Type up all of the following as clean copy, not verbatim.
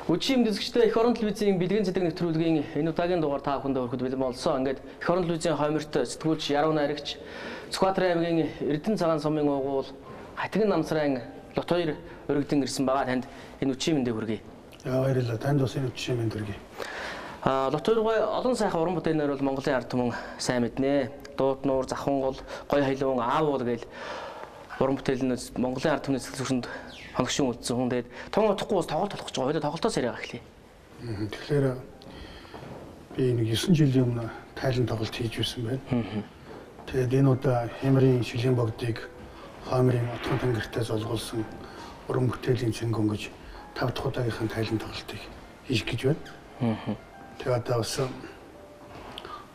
Үчим дэвсгчтэй эх орон телевизийн бэлгийн цэдэг нэвтрүүлгийн энэ удаагийн дугаар та бүхэнд өргөд бэлэн болсон. Ингээд эх орон телевизийн хойморт сэтгүүлч Яруу найрагч Сүхбаатарын аймгийн Эрдэнэ цагаан сумын уугуул Хатигн намсрын лот 2 өргөдөн ирсэн байгаа. Танд энэ үчим мэндийг хүргэе. Баярлалаа. Танд бас энэ үчим мэнд хүргэе. Лот 2-гой олон сайхан уран бүтээнээр бол Монголын ард түмэн сайн мэднэ. Дууд нуур, завхангол, гой хайлуун, аав уул гээл уран бүтээлнээс Монголын ард түмний сэтгэл зүрхэнд хоногшин үлдсэн хүн. Тэгээд тун утахгүй бас тоглолт болох гэж байгаа. Хоёул тоглолтоос яриа эхлэе. Тэгэхээр би нэг 9 жилийн өмнө тайлан тоглолт хийж байсан байна. Тэгээд энэ удаа Хямрын шилийн богдыг Хоймрын отгон тэнгэртээ золгуулсан уран бүтээлийн цэнгэн гэж 5 дахь удаагийнхын тайлан тоглолтыг хийх гэж байна. Тэгээд одоо бас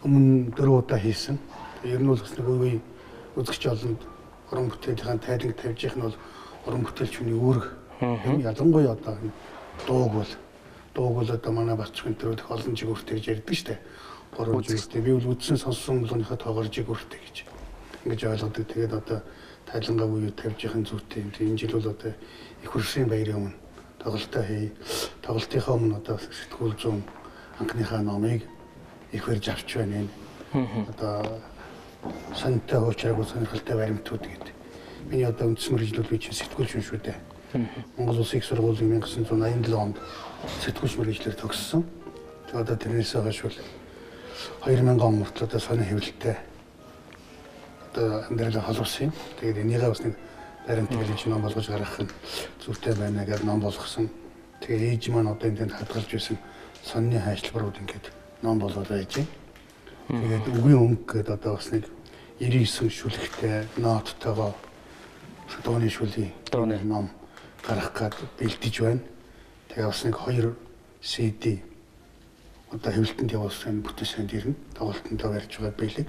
өмнө 4 удаа хийсэн. Ер нь бол бас нэг үе үзэгч олонд уран бүтээлийн тайлан тавьж их нь бол уран бүтээлчний үүрэг юм ялангуяа одоо дууг бол одоо манай бацхан төрөд олон жиг үртэй гэж ярьдаг штэ. Гурван жигтэй би бол үдсэн сонссон болгоныхаа тоогоор жиг үртэй гэж ингэж ойлгодог. Тэгээд одоо тайлангаа үе тавьж ихын зүйтэй. Энэ жил бол одоо их хөрсийн баярын өмнө тоглолтоо хий. Тоглолтынхаа өмнө одоо сэтгүүл зүүн анхныхаа номыг их барьж авч байна энэ. Одоо сантай хуучраагүй сонирхолтой баримтууд гэдэг. Миний одоо үндсэн мэргэжил бол би чинь сэтгүүлч юм шүү дээ. Монгол Улсын их сургуулийн 1987 онд сэтгүүлч мэргэжлэр төгссөн. Тэгээд одоо тэрнээс хойш бол 2000 он мөртлөө одоо сони хэвлэлтэй одоо амьдралаа холбосон юм. Тэгээд энийгээ бас нэг баримт хэлж ном болгож гаргах нь зүйтэй байна гэж ном болгосон. Тэгээд ээж маань одоо энд хадгалж байсан сонны хайшлагрууд ингээд ном болоод байж байна. Тэгээд үгийн өнгө гэдэг одоо бас нэг 99 шүлэгтэй ноттойгоо дууны шүлийн ном гаргах гээд бэлдэж байна. Тэгээ бас нэг 2 CD одоо хэвлэлтэнд явуулсан бүтээсэнд ирнэ. Тоглолтондоо барьж байгаа бэлэг.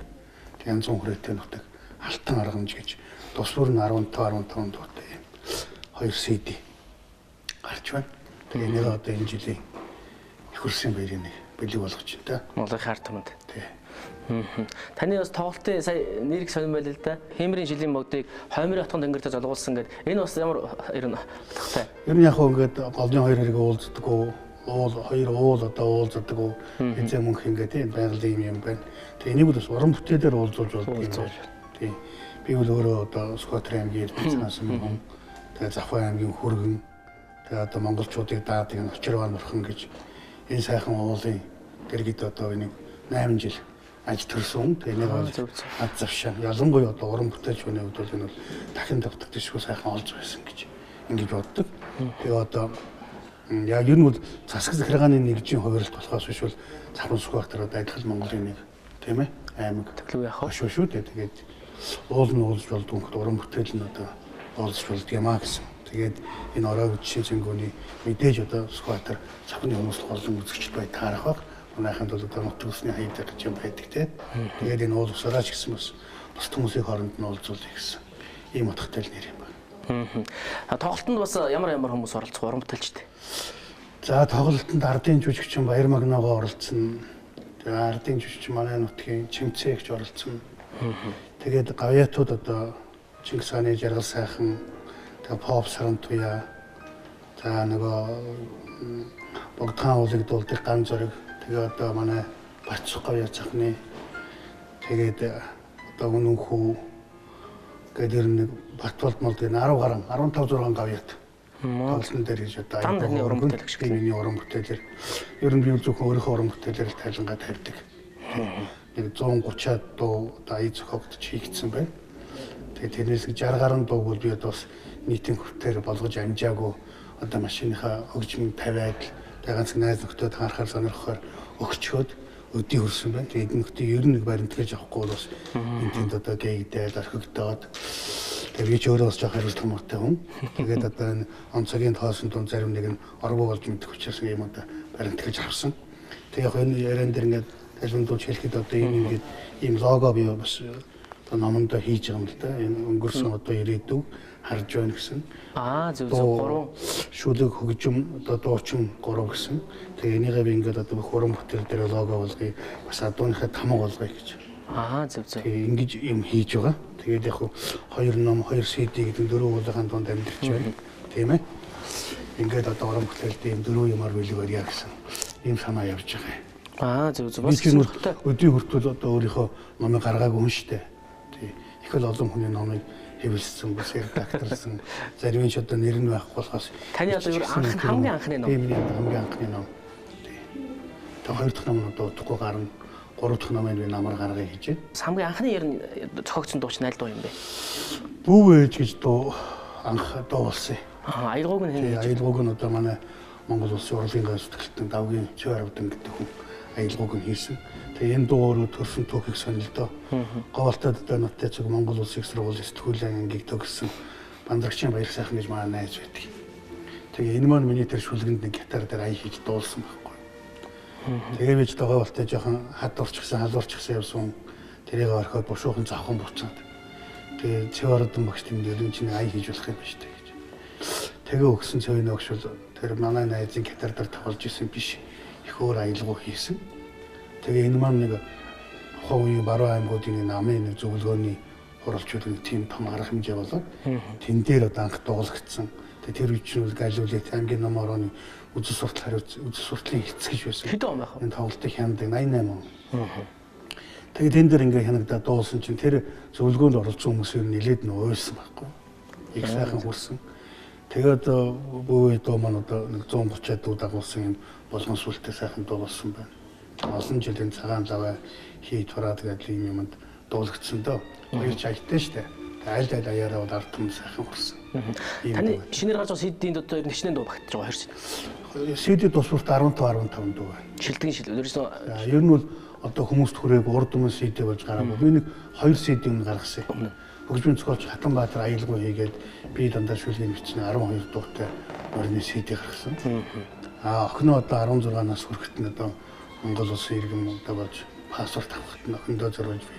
Тэгээ янз бүрийн хүрээтэй нутаг алтан аргамж гэж тусвар нь 15 дуутай юм. 2 CD гарч байна. Тэгээ нэг одоо энэ жилийн их хөрсийн баярын бэлэг болгож байна та. Монголын ард түмэнд. Тий. Таны бас тоглолтын сая нэрийг сонирм байл л да. Хямрын шилийн богдыг Хоймрын отгон тэнгэртээ золгуулсан гэдэг. Энэ бас ямар ер нь утгатай. Ер нь яг хөө ингээд голны 2 хэрэг уулздаг уу, уул 2 уул одоо уулздаг уу, эзэн мөнх ингээд тийм байгалийн юм байна. Тэгээ энийг бас уран бүтээлээр уулзуулж болдог юм байна. Тийм. Би бол өөрөө одоо Сүхбаатарын аймгийн Эрдэнэ цагаан сумын тэгээ Завхан аймгийн Хүргэн тэгээ одоо монголчуудыг даадаг нь Очирван мөрхөн гэж энэ сайхан уулын дэргэд одоо нэг 8 жил аж төрсөн. Тэгээ нэг бол ад завшаа. Ялангуяа одоо уран бүтээлч хүний хувьд бол энэ бол дахин давтагдчихгүй сайхан олж байсан гэж ингэж боддог. Тэгээ одоо яг ер нь бол засаг захиргааны нэгжийн хувирлт болохоос биш бол Завхан Сүхбаатар одоо адилхан Монголын нэг тийм ээ аймаг төглөө яах вэ? Шүү дээ. Тэгээд уул нь уулж болдог хөлт уран бүтээл нь одоо уулж болдог юм аа гэсэн. Тэгээд энэ оройг жишээ зэнгүүний мэдээж одоо Сүхбаатар Завханы хүмүүс олон үзэгчд бай таарах баг. Манайханд бол одоо нутаг усны хаяг гэж юм байдаг те. Тэгээд энэ уул усараач гэсэн бас бус хүмүүсийн хооронд нь уулзуулъя гэсэн ийм утгатай л нэр юм байна. Тоглолтод бас ямар хүмүүс оролцох уран бүтээлчтэй. За тоглолтод ардын жүжигчин Баяр Магногоо оролцсон. Тэгээ ардын жүжигчин манай нутгийн Чимцээ гэж оролцсон. Тэгээд гавьяатууд одоо Чингис хааны жаргал сайхан, тэгээ Поп Сарантуя, за нөгөө Богдхан уулыг дуулдаг ган зөрөг. Тэгээ одоо манай Барцх гавьяа цахны тэгээд одоо үнэн хүү гэдэг нэг Бартолд молдын 10 гаруй 15 6 гавьяат тоглолтын дээр хийж одоо аяны уран бүтээлч гэх миний уран бүтээлэр ер нь би зөвхөн өөрийнхөө уран бүтээлээр тайлангаа тавьдаг. Нэг 130-аад дуу одоо ая зохиогдож хийгдсэн байна. Тэгээд тэрнээс 60 гаруй дууг бол би одоо бас нийтийн хүртээр болгож амжаагүй одоо машиныхаа хөгжмөнд тавиад тэгээ ганц найз нөхдөд харахаар сонирхохоор өгчөөд өдий хөрсөн байна. Тэгээд нөхдөд ер нь нэг баримт гэж авахгүй бол бас энэ тэнд одоо гээгдээд орхигдоод тэгээд би ч өөрөө бас жоох хариулт хамаатай хүн. Тэгээд одоо энэ онцгийн тоосон дунд зарим нэг нь оргоо болж мэдэх учраас юм одоо баримт гэж авсан. Тэгээд яг энэ яриан дээр ингээд тайлбарлуулж хэлэхэд одоо энэ ингээд ийм лого би бас номондоо хийж байгаа юм л да. Энэ өнгөрсөн одоо ирээдүг харж байна гэсэн. Зөв 3 шүлэг хөгжим одоо дуучин 3 гэсэн. Тэгээ энийгээ би ингээд одоо бүх уран бүтээл дээр лого болгоё. Бас адууныхаа тамга болгоё гэж. Зөв. Тэгээ ингэж юм хийж байгаа. Тэгээд яг 2 ном 2 CD гэдэг 4 уулын дунд амьдэрч байна. Тийм ээ. ингээд одоо орон бүхлээлд ийм дөрөв юмар билгээрья гэсэн ийм санаа явж байгаа юм. Зөв зөв. Би Бас чинь сонирхолтой. өдний хүртэл одоо өөрийнхөө номыг гаргаагүй хүн штэ. Тий. Их л олон хүний номыг хэвлэсэн, бас редакторсан. Зарим нь ч одоо нэр нь байхгүй болохоос Таны одоо юу хамгийн анхны ном? Тийм миний хамгийн анхны ном. Тий. Тэгээ хоёр дахь ном нь одоо удахгүй гарна. Гурав дахь номыг би намар гаргая гэж байна. Хамгийн анхны ер нь зохиогдсон дуу чинь аль дуу юм бэ? Бүү ээж гэж дуу анх дуу болсон юм. Аялгауг нь хэн? Аялгауг нь одоо манай Монгол Улсын урлагийн гал зүтгэлтэн давгийн Чойрвдан гэдэг хүн аялгауг нь хийсэн. Тэгээ энэ дуу өөрөө төрсөн түүхийг сонирхолтой. Говалтад одоо нуттай цэг Монгол Улсын их сургуулийн сэтгүүлийн ангийг төгссөн Бандрагчийн баяр сайхан гэж манай найз байдаг. Тэгээ энэ маань миний тэр шүлгэнд нэг гитар дээр ая хийж дуулсан байхгүй. Тэгээ би ч говалтад жоохон хадуурчихсан, халуурчихсан явсан. Тэрийг орхиод бушуухан завхан буцаад. Тэгээ Чойрвдан багш тэмдэглэн чинь ая хийж болох юм ба штэ гэж. Тэгээ өгсөн цэвэн өгш бол тэр манай найзын гитар дээр тоглож исэн биш. Их өөр аялгау хийсэн. Тэгээ энэ маань нэг ховын баруун аймагуудын намын нэг зөвлөгөөний хуралчлалын тийм том арга хэмжээ болоод тэн дээр одоо анх дуулагдсан. Тэгээ тэр үе чинь галуулт аймгийн ном орооны үзэл суртал хариуц үзэл суртлын эцэг гэж байсан. Хэдэн он байх вэ? Энэ тоглолтын хяндаг 88 он. Тэгээ тэн дээр ингээ хянагдаад дуулсан чинь тэр зөвлөгөөнд оролцсон хүмүүсээр нэлээд нь уйлсан байхгүй. Их сайхан хүрсэн. Тэгээд бүү дуу маань одоо нэг 130-аад дуу дагуулсан юм болгон сүлтэй сайхан дуу болсон байна. Олон жилийн цагаан лаваа хий тураад гэдэг юм юмд дуулагдсан доо. Хоёр чагтай штэ. Аль аль аяараа бол ард түмэн сайхан хүрсэн. Таны шинээр гарч байгаа CD-д одоо ер нь хичнээн дуу багтаж байгаа 2 CD. CD тусварт 15 дуу байна. Шилдэгэн шил. Ерөөсөө Ер нь бол одоо хүмүүст хүрээг урд өмнө CD болж гараагүй. Би нэг 2 CD өмнө гаргасан. Хөгжмийн зохиолч Хатанбаатар аялгау хийгээд би дандаа шүлгийн бичнэ 12 дуутай орны CD гаргасан. Охиноо одоо 16 нас хүрэхэд нь одоо Монгол Улсын иргэн одоо болж паспорт авахд нь охиндоо зориулж би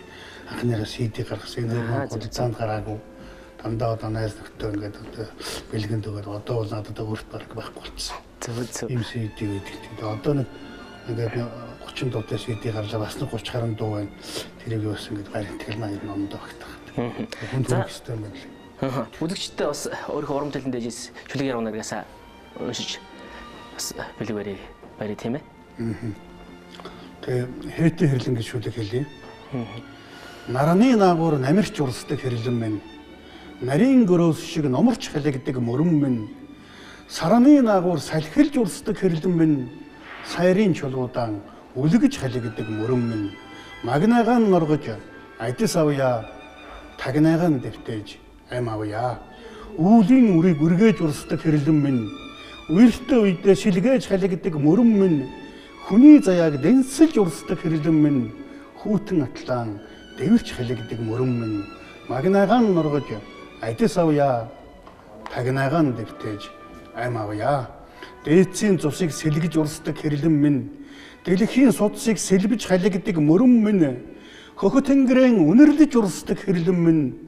анхныхаа CD гаргасан. Энэ хурцаанд гараагүй. Дандаа одоо найз нөхдөд ингээд одоо бэлгэнд өгөөд одоо бол надад өөрт бараг байхгүй болчихсон. зөв. Ийм CD байдаг. Тэгээ одоо нэг ингээд 30 дуутай CD гарлаа бас нэг 30 гаруй дуу байна. Тэрийг бас ингээд гарин технологи номд багтах. Хүн төрөх систем байна. Үзэгчтэй бас өөрийнхөө урам талент дээрээс шүлэг яруу наргасаа уншиж бас бэлэг барь тийм ээ. Тэгээ хээтэй хэрлэн гэж шүлэг хэлье. Нарны наагур намирч урсдаг хэрлэн минь. Нарийн гөрөөс шиг номорч халигдаг мөрөн минь. Сарны наагур салхилж урсдаг хэрлэн минь. Сайрын чулуудаан үлгэж халигдаг мөрөн минь. Магнагаан норгож айдас авъя. Тагнаагаан дэвтэж ам авъя. Үүлийн үрийг үргэж урсдаг хэрлэн минь. Үертэй үедээ шилгээж халигдаг мөрөн минь. Хүний заяаг дэнсэлж урсдаг хэрлэн минь. Хүүтэн атлаан дэвэрч халигдаг мөрөн минь. Магнагаан норгож айдас авъя. Тагнаагаан дэвтэж ам авъя. Дээдсийн цусыг сэлгэж урсдаг хэрлэн минь. Дэлхийн судсыг сэлбэж халигдаг мөрөн минь. Хөхө тэнгэрэн үнэрлэж урсдаг хэрлэн минь.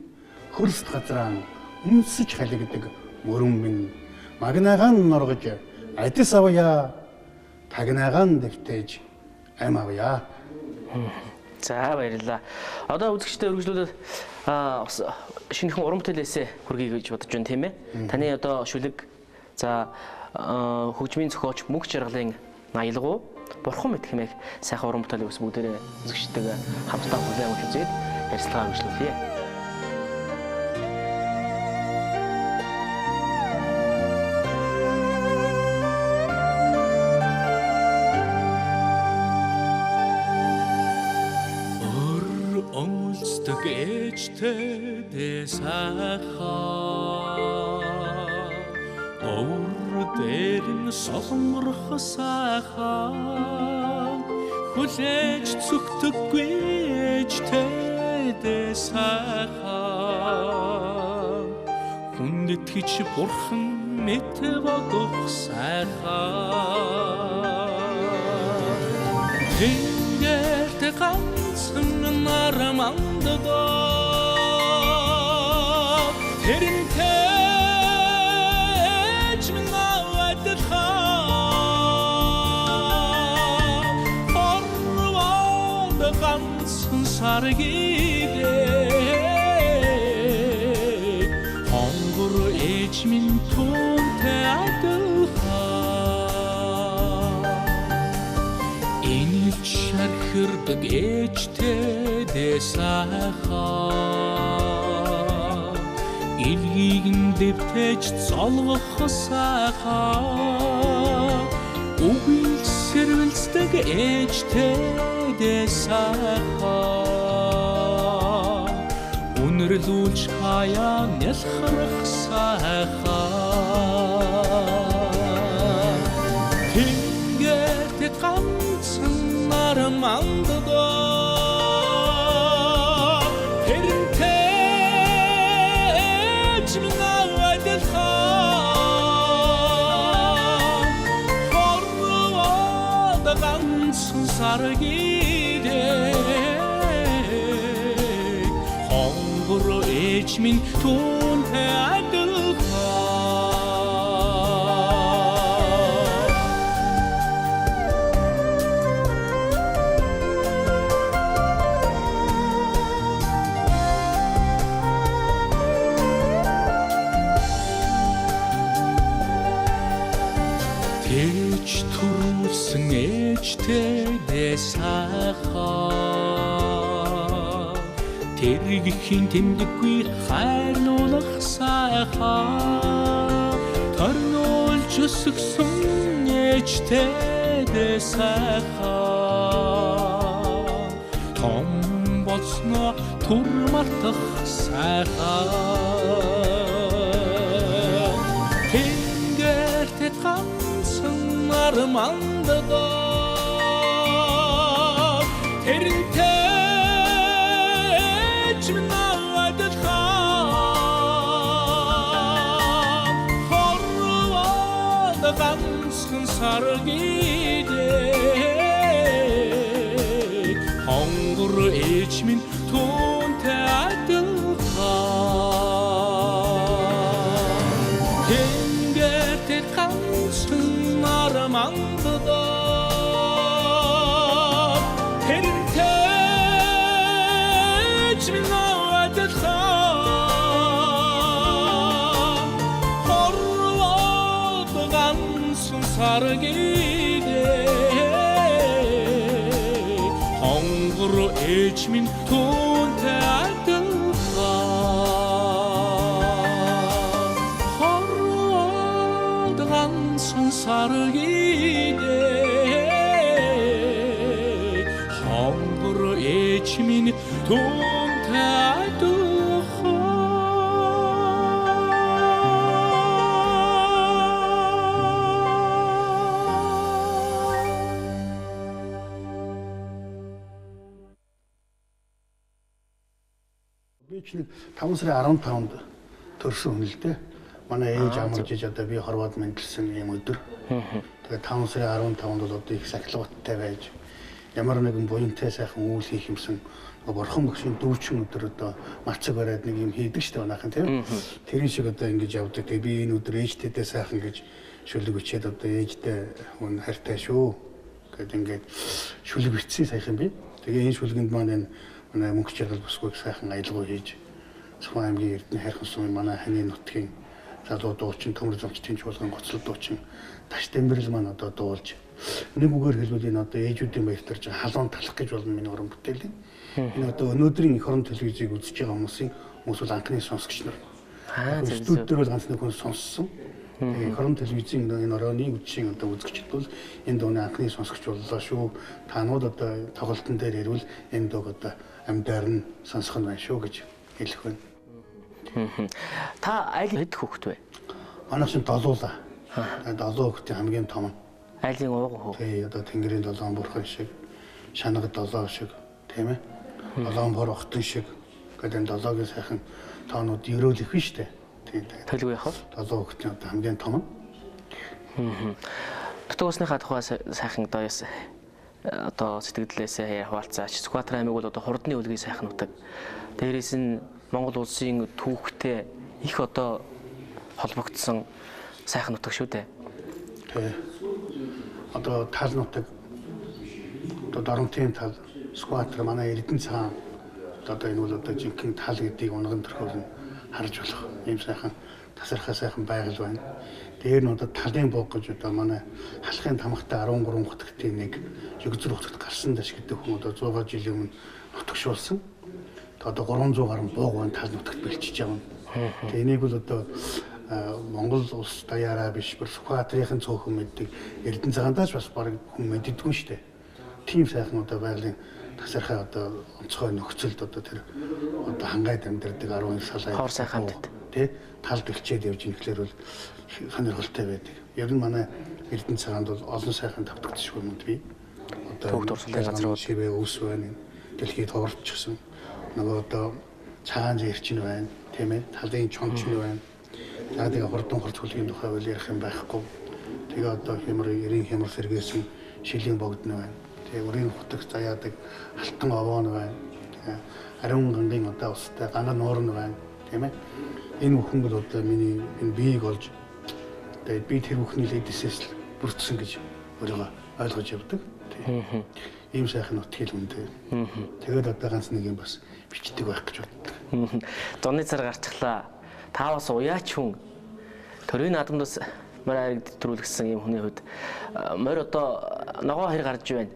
Хөрст газраан үнсэж халигдаг мөрөн минь. Магнагаан норгож айдас авъя. Тагнаагаан дэвтэж ам авъя. За баярлалаа. Одоо үзэгчтэй өргөжлүүлээд шинэхэн уран бүтээлээсээ хүргэе гэж бодож байна тийм ээ. Таны одоо шүлэг за хөгжмийн зохиолч мөнх жаргалын аялгау бурхан мэт хэмээх сайхан уран бүтээлийг бас бүгдээрээ үзэгчтэйгээ хамтдаа хүлээн авч үзээд ярилцлага үргэлжлүүлье. Ээжтэй дэсаха ор дэрн солонгорх саха хүлээж зүгтггүй ээжтэй дэсаха хүндэтгэж бурхан мэт бодох сайха тэнгэрт ганцхан нарамандаа Herintage min nawad kha Forward gansen sargige Hongur age min tunte adu Илэрхэрдэг ээжтэй сайхан илгийг нь дэвтэж золгох сайхан үгийг сэрвэлцдэг ээжтэй сайхан үнэрлүүлж хаяа нялхарах сайхан Тэнгэрт ганцхан нарамандаа Тэрнтэй минавадал хорвоод ганцхан саргидээ хонгор ээж минь түүнтэй Тэгж төрүүлсэн ээжтэй сайхан Тэргэхийн тэмдэггүй хайрлуулах сайхан Торнуулж өсгсөн ээжтэй сайхан Том болсноо түр мартах сайхан Тэнгэрт ганцхан нарамандаа Тэрнтэй минавадал хорвоод ганцхан саргидээ хонгор ээж минь түүнтэй адилхан Тэнгэрт ганцхан нарамандаа Тэрнтэй минавадал хорвоод ганцхан саргидээ хонгор ээж минь түүнтэй адилхан хорвоод ганцхан саргидээ хонгор ээж минь түүнтэй Би ч нэг 5 сарын 15-нд төрсөн хүн л дээ. Манай ээж амарч иж одоо би хорвоод мэндэлсэн юм өдөр. Тэгээ 5 сарын 15-нд бол одоо их сахилгаттай байж ямар нэгэн буянтай сайхан үйл хийх юмсан борхон багшийн дүүчин өдөр одоо мацаг бариад нэг юм хийдэг штэ манайхан тийм. Тэрэн шиг одоо ингэж явдаг. Тэгээ би энэ өдөр ээжтэйдээ сайхан гэж шүлэг өчээд одоо ээжтэй хүн хайртай шүү гэд ингээд шүлэг бичсэн сайхан би. Тэгээ энэ шүлгэнд маань манай мөнгө чаргал бүсгүйг сайхан аялгау хийж Цахим аймгийн Эрдэнэ хайрхан сумын манай ханы нутгийн залуу дуучин төмөр зовчтын чуулган гоцлол дуучин Таш Дэмбэрэл маань одоо дуулж нэг үгээр хэлбэл энэ одоо ээжүүдийн баяртарч халуун талах гэж болно миний уран бүтээл. Энэ одоо өнөөдрийн эх орон телевизийг үзэж байгаа хүмүүс бол анхны сонсогч нар. Студид дээр бол ганц нэг хүн сонссон. Тэгээ эх орон телевизийн энэ орооны үдшийн одоо үзэгчд бол энэ дууны анхны сонсогч боллоо шүү. Таанууд одоо тоглолтын дээр ирвэл энэ дууг одоо амьдаар нь сонсох нь байна шүү гэж хэлэх байна. Та айл хэд хүүхэд вэ? Манай чинь долуулаа. Долоо хүүхдийн хамгийн том нь. Айлын ууган хөө. Тий, одоо Тэнгэрийн долоон бурхан шиг, шанаг долоо шиг, тийм ээ. Долоон бор охтон шиг гэдэг энэ долоогийн сайхан тоонууд ерөөлөх нь штэ. Тийм. Төлөв яах вэ? Долоо хүүхдийн одоо хамгийн том нь. Дутуусныхаа тухай сайхан одоо сэтгэлдэлээсээ хаваалцаач. Сүхбаатар аймаг бол одоо хурдны үлгийн сайхан нутаг. Дээрээс нь Монгол улсын түүхтэй их одоо холбогдсон сайхан нутаг шүү дээ. Тий. Одоо тал нутаг одоо Доронтын тал Сүхбаатар манай Эрдэнэ цагаан одоо энэ бол одоо жинхэнэ тал гэдгийг унган төрхөөр нь харж болох юм сайхан тасархаа сайхан байгаль байна. Дээр нь одоо талын бог гэж одоо манай халахын тамхтай 13 хотгтын нэг Жигзүр хотод гарсан дэш гэдэг хүн одоо 100 жилийн өмнө нутагшуулсан. Одоо 300 гаруй бог байна тал нутагт бэлчиж байгаа юм. Тэгээ энийг бол одоо Монгол улс даяараа биш бүр Сүхбаатарын цөөхөн мэддэг Эрдэнэ цагаандаач бас баг хүн мэддэггүй шүү дээ. Тийм сайхан одоо байгалийн тасархаа одоо онцгой нөхцөлд одоо тэр одоо хангайд амьдардаг 12 салаа хор сайхан амьд тий талд бэлчээд явж инхлээр бол сонирхолтой байдаг. Ер нь манай Эрдэнэ цагаанд бол олон сайхан давтагдчихгүй юмд би одоо төгт урсгалын газрууд шивээ ус байна. Дэлхийд ховорчихсон. Нөгөө одоо цагаан зэрчин байна. Тийм ээ талын чонч байна. За тэгээ хурдан хурцлын тухай бол ярих юм байхгүй. Тэгээ одоо хямар эрийн хямар сэргээсэн шилийн богд нь байна. Тэгээ өрийн хутаг заяадаг алтан овоо нь байна. Тэгээ ариун гангийн одоо устай ганга нуур нь байна. Тийм ээ. Энэ бүхэн бол одоо миний энэ биеийг олж тэгээ би тэр бүхний лэдэсээс л бүрдсэн гэж өөрийгөө ойлгож явдаг. Тийм. Ийм сайхан нутгийг үнтэй. Тэгээд одоо ганц нэг юм бас бичдэг байх гэж боддог. Зуны цар гарчихлаа. Та бас уяач хүн төрийн наадамдас морь айрыг төрүүлсэн юм хүний хувьд морь одоо ногоо хэр гарч байна.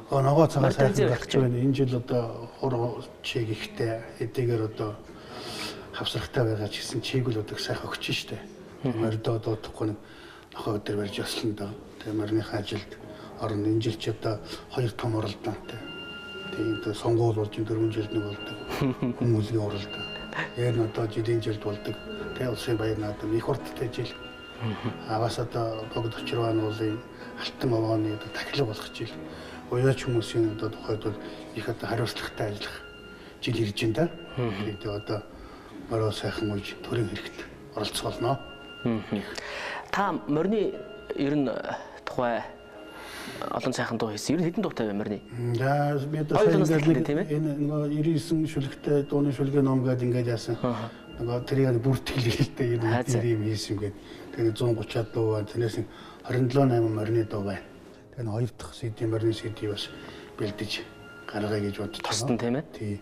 Ногоо цагаан сайхан гарч байна. Энэ жил одоо хур чиг ихтэй эдгээр одоо хавсрахтай байгаа ч гэсэн чиг л одоо сайхан өгч штэ. Морьдоо дуудахгүй нэг нохоо өдөр барьж өслөн доо. Тэгээ морьныхаа ажилд орон энэ жил ч одоо 2 том уралдаантай. Тэгээ одоо сонгуул болж 4 жилд нэг болдог. Хүмүүсийн уралдаан. Ер нь одоо жилийн жилд болдог. Тэгээ улсын баяр наадам их хурдтай жил. Аваас одоо богд очроо уулын алтан овооны одоо тахилга болох жил. Уяач хүмүүсийн одоо тухайд бол их одоо хариуцлагатай ажиллах жил ирж байна да. Тэгээ одоо мороо сайхан үж төрийн хэрэгт оролцоолно. Та морины ер нь тухай олон сайхан дуу хийсэн. Ер нь хэдэн дуутай вэ морины? За би одоо энэ 99 шүлэгтэй дууны шүлгээ ном гэдэг ингээд яасан. Нөгөө тэрийг бүртгэлтэй юм хийсэн гэдэг. Тэгээ 130-аад дуу байна. Тэрнээс 27-8 морины дуу байна. Тэгээ 2 дахь CD морины CD бас бэлдэж гаргая гэж бодож байна. Тусдан тийм ээ? Тий.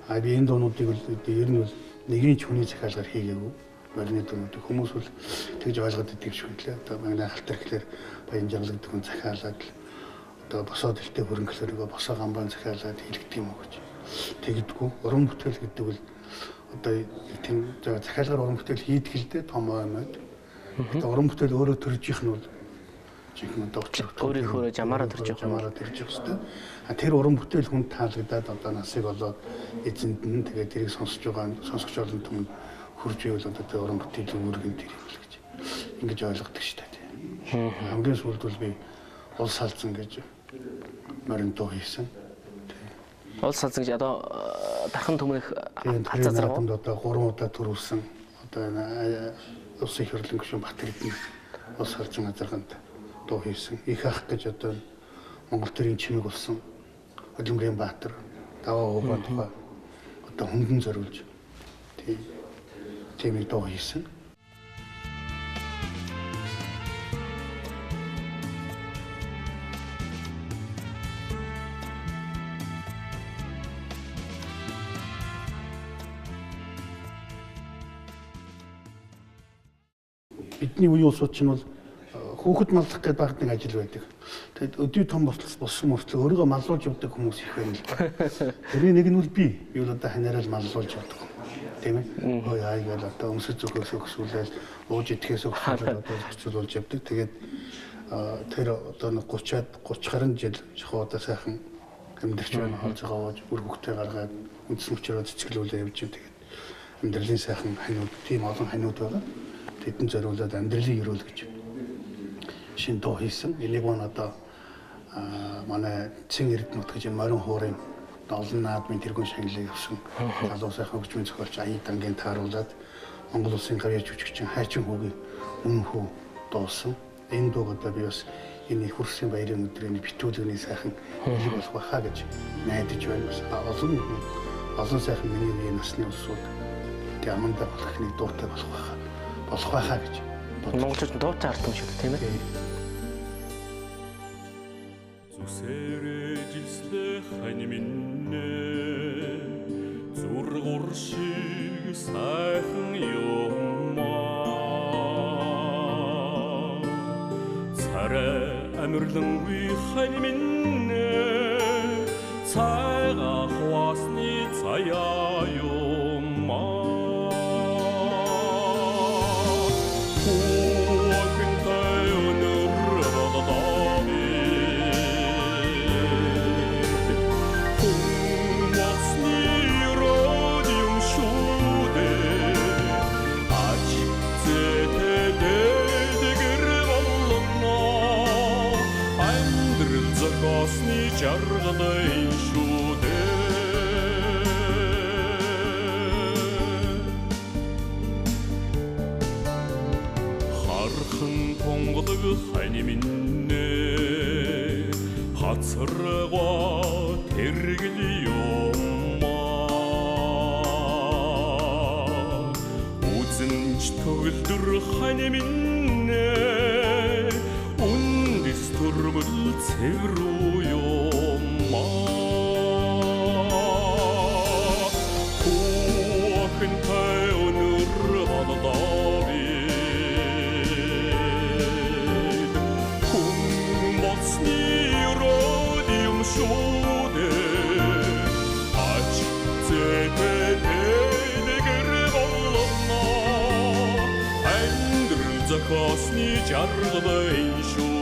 Би энэ дуунуудыг бол ер нь бол нэгний ч хүний захиалгаар хийгээгүй. Морины дуунуудыг хүмүүс бол тэгж ойлгоод идэв шүү дээ. Одоо манай халтар гэхэлэр баян жаргалдаг хүн захиалаад одоо босоод илтэй хөрөнгөлөөр нөгөө босоо гамбан захиалаад хэлэгдэв юм уу гэж. Тэгдэггүй. Уран бүтээл гэдэг бол одоо тийм захиалгаар уран бүтээл хийдэг л дээ том юмд. Одоо уран бүтээл өөрөө төржих нь бол жинхэнэ догтлох. Өөрийнхөө жамаараа төрж явах юм. Жамаараа төрж явах хэрэгтэй. Тэр уран бүтээл хүн таалагдаад одоо насыг болоод эзэнд нь тэгээд тэрийг сонсож байгаа сонсогч олон түмэнд хурж ивэл одоо тэр уран бүтээлийн үүргэн тэр юм л гэж ингэж ойлгодог шүү дээ. Хамгийн сүүлд бол би улс салцсан гэж морин дуу хийсэн. Улс салцсан гэж одоо дархан төмнөх хацаа зэрэг одоо 3 удаа төрүүлсэн. Одоо улсын их хурлын гишүүн Батэрдэн улс салцсан газарханд дуу хийсэн. Их ах гэж одоо Монгол төрийн чимэг болсон. Хөдөлмөрийн Баатар даваа өвгөн тухай одоо хөнгөн зориулж тийм дуу хийсэн. Бидний үеийн улсууд чинь бол хүүхэд маллах гэдэг багт нэг ажил байдаг. Тэгэд өдөө том болсон мөртлөө өөрийгөө маллуулж явдаг хүмүүс их байна л да. Тэрний нэг нь бол би бол одоо ханараа маллуулж явдаг. Тийм ээ. Ой аягаар одоо өмсөж зөвхөөс өгсүүлэл ууж идэхээс өгсүүлэл одоо зохицуулж явдаг. Тэгээд тэр одоо 30 гаруй жил шахуу одоо сайхан амьдрч байна. Хоолцоогоо үр хөвгтэй гаргаад үндсэн мөчрөө цэцгэлүүлээ явж байна. Тэгээд амьдралын сайхан ханууд тийм олон ханууд байгаа. Тэдэн зориулаад амьдралыг өрөөл гэж шин дуу хийсэн. Энийг маань одоо манай Цэн Эрдэнэ нут гэж морин хуурын олон наадмын тэргүүн шагналыг өгсөн залуу сайхан хөгжмийн зохиолч Аян Дангийн тааруулаад Монгол улсын гавьяа жүжигчин Хайчин хүүгийн өмнө хүү дуулсан. Энэ дууг одоо би бас энэ их хурсын баярын өдрийн битүүлгний сайхан хэлэг болох байхаа гэж найдаж байна. Олон сайхан миний үеийн насны улсууд тэг амандаа болох нэг дуутай болох байхаа гэж монголчууд дуутай ард юм шиг тийм ээ. Зүсэрээжилслэх хань минь зургур шиг сайхан юм амирлангүй хань минь цайга хвасны цаяа юмаа жаргалын шүү дээ хархан тонголог хань минь хацаргаа тэргэл юмаа үзэнч төгөлдөр хань минь үндэс төрмөл цэврүү Хосны жаргалын шүү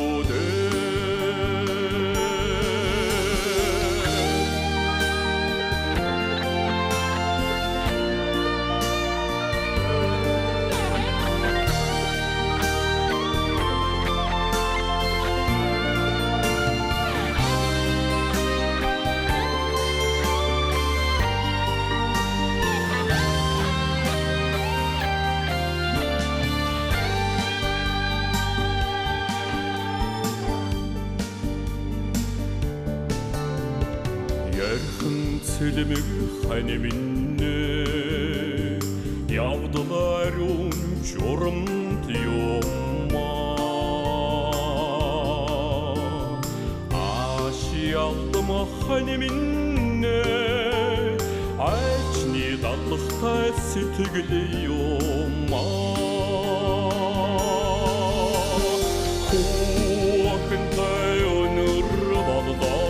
Сэлмэг хань минь явдалар журамт юмаа ашиалдам хань минь ачны далхтай сэтгэл юмаа хуахынтай өнөр болдоо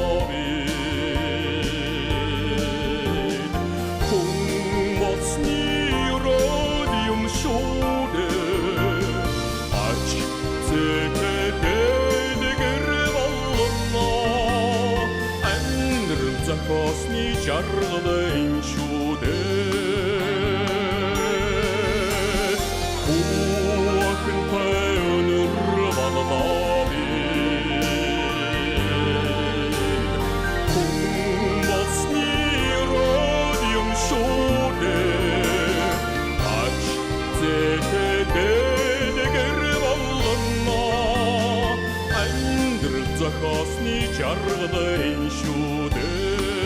Хосны жаргалын шүү дээ Хуахынтай өнөр болдоо Хүн болсны өрөөд юм шүү дээ Ач зэтэдэгэр болно Амьдрал зохиосны жаргалын шүү дээ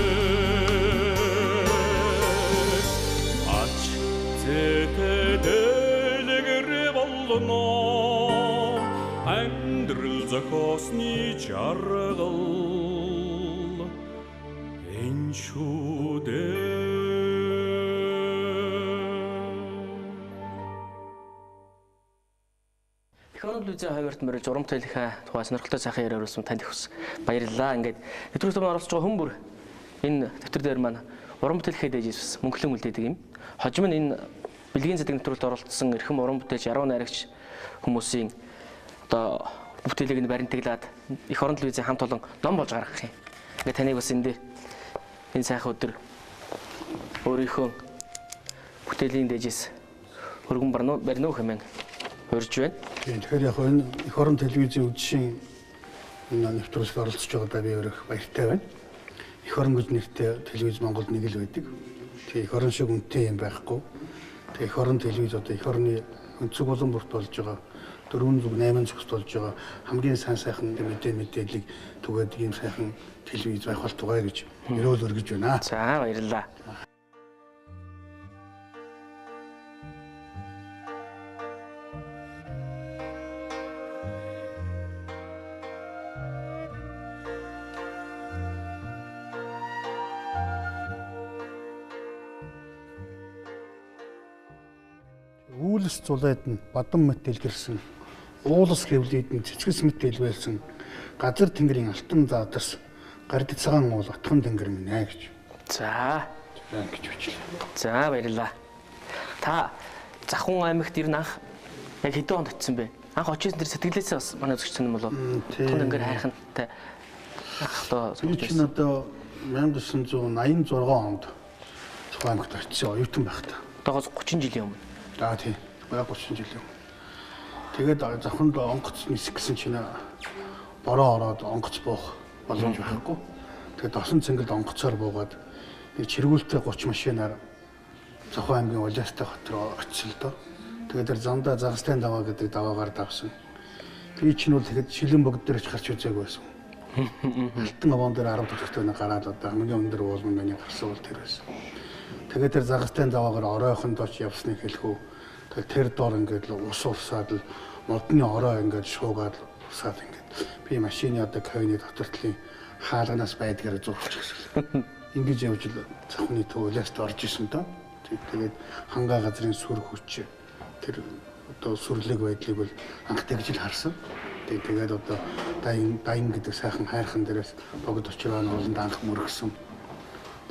Амьдрал зохиосны жаргал энэ шүү дээ Хоног лүзээ хавьарт мөрөж урам талхаа тухай сонирхолтой сайхан яриа өрүүлсэн танд их ус баярлалаа. Ингээд нэвтрүүлэг томд оролцож байгаа хүн бүр энэ дэвтэр дээр маань урам талхаа дэж мөнгөлөн үлдээдэг юм. Хожим нь энэ бэлгийн зэдэг нэвтрүүлэгт оролцсон эрхэм уран бүтээлч, яруу найрагч хүмүүсийн одоо бүтээлийг нь баримтаглаад их орон телевизийн хамт олон ном болж гаргах юм. Ингээд таныг бас энэ сайхан өдөр өөрийнхөө бүтээлийн дээжээс өргөн барина уу хэмээн урьж байна. Тэгэхээр яг энэ их орон телевизийн үдшийн нэвтрүүлэгт оролцож байгаадаа би өөрөөх баяртай байна. Их орон гэж нэртэй телевиз Монголд нэг л байдаг. Тэгээ их орон шиг үнэтэй юм байхгүй. Тэгээ их орон телевиз одоо их орны өнцөг болон бүрт болж байгаа 408 зөвхт болж байгаа хамгийн сайхан мэдээллийг түгээд ийм сайхан телевиз байх болтугай гэж өрөөл өргөж байна. За баярлалаа. Үүлс зулайд нь бадам мэт дэлгэрсэн, уулс хэвлээд нь цэцгэс мэт дэлбэлсэн газар тэнгэрийн алтан заадарс гардид цагаан уул отхон тэнгэр минь ээ гэж. За. Гэж бичлээ. За баярлалаа. Та Завхан аймагт ирнэ анх яг хэдэн онд очсон бэ? Анх очижсэн тэр сэтгэлээсээ бас манай үзэгч юм болов. Тун ингээд хайрхантай одоо би чинь одоо 1986 онд Завхан аймагт очсон оюутан байхдаа. одоогоос 30 жилийн өмнө. За тийм. Бага 30 жилийн өмнө. Тэгээд Завханд онгоц нисэх гэсэн чинь бороо ороод онгоц буух боломж байхгүй. Тэгээд досон цэнгэлд онгоцоор буугаад нэг чиргүүлтэй 30 машинаар Завхан аймгийн Улаастай хот руу очсон л доо. Тэгээд тэр замдаа Загастай даваа гэдэг даваагаар давсан. Би чинь бол тэгэхэд шилэн богд дээр ч гарч үзээгүй байсан. Алтан авон дээр 10 төлөвтэй нэг гараад одоо хамгийн өндөр уулын миний гарсан бол тэр байсан. Тэгээд тэр Загастай даваагаар оройхондоо ч явсныг хэлэхүү. Тэгээд тэр доор ингээд ус урсаад л модны орой ингээд шуугаад усаад ингээд би машины одоо кабины дотортлын хаалганаас байдгаар зурчих гэсэн. Ингэж явж л Завхны төвлөөс орж исэн доо. Тэгээд хангаа газрын сүр хүч тэр одоо сүрлэг байдлыг бол анх тэгж л харсан. Тэгээд одоо дайн гэдэг сайхан хайрхан дээрээс богд очроо нууланд анх мөргсөн.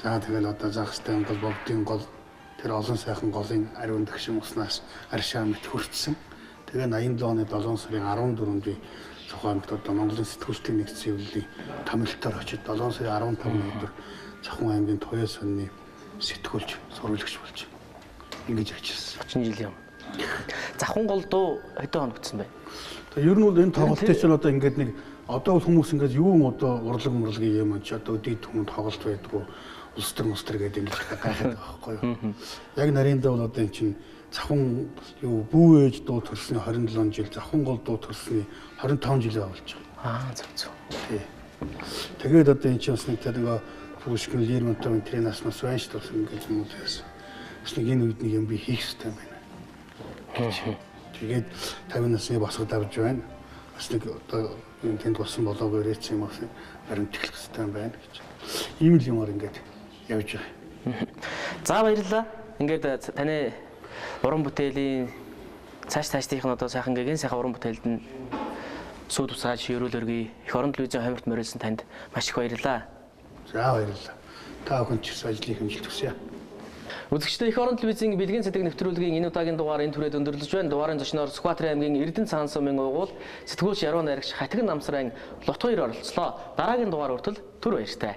За тэгэл одоо Загастай гол богдын гол тэр олон сайхан голын ариун дагшин уснаас аршаа мэт хүртсэн. Тэгээ 87 оны 7 сарын 14-нд би Завханд одоо Монголын сэтгүүлчдийн нэгдсэн хэвлэлийн томилтоор очиж 7 сарын 15-ны өдөр Завхан аймгийн Туяа сонины сэтгүүлч, сурвалжлагч болж ингэж ажилласан. 30 жилийн өмнө. Завхан гол дуу хэдэн хоногдсон бэ? Тэгээ ер нь бол энэ тоглолтын чинь одоо ингээд нэг одоо бол хүмүүс ингээд юу одоо урлагийн юм чи одоо дид хүмүүс тоглолт байдгүй улс төр гэдэг ингэж гайхаад байгаа байхгүй юу. Яг нарийнда бол одоо эн чинь Завхан юу бүү ээж дуу төрсний 27 жил, Завхан гол дуу төрсний 25 жилээ болж байгаа. Зөв. Тий. Тэгээд одоо эн чинь бас нэг тэр нэг Пушкин Лермонтовын тренаас бас байна шүү дээ ингээд юм уу гэсэн. Бас нэг энэ үед нэг юм би хийх хэрэгтэй байна. Тэгээд 50 насны босгод авч байна. Бас нэг одоо тэнд болсон болоогоор ирсэн юм бас баримт эхлэх хэрэгтэй байна гэж. Ийм л юмар ингээд явж байгаа. За баярлалаа. Ингээд таны уран бүтээлийн цаашдынх нь одоо сайхан гэгэн сайхан уран бүтээлд нь сүйд тусгаж өрөөлөргий их орон телевизийн хамарт мөрөлсөн танд маш их баярлалаа. За баярлалаа. Та бүхэн ч ажлын хэмжилт хүсье. Үзэгчдээ их орон телевизийн бэлгийн цэдэг нэвтрүүлгийн энэ удаагийн дугаар энэ түрээд өндөрлөж байна. Дугаарын зочноор Сүхбаатарын аймгийн Эрдэнэ цаан сумын угуул сэтгүүлч Яруу найрагч Хатган Намсрын лот 2 оролцлоо. Дараагийн дугаар хүртэл түр баяртай.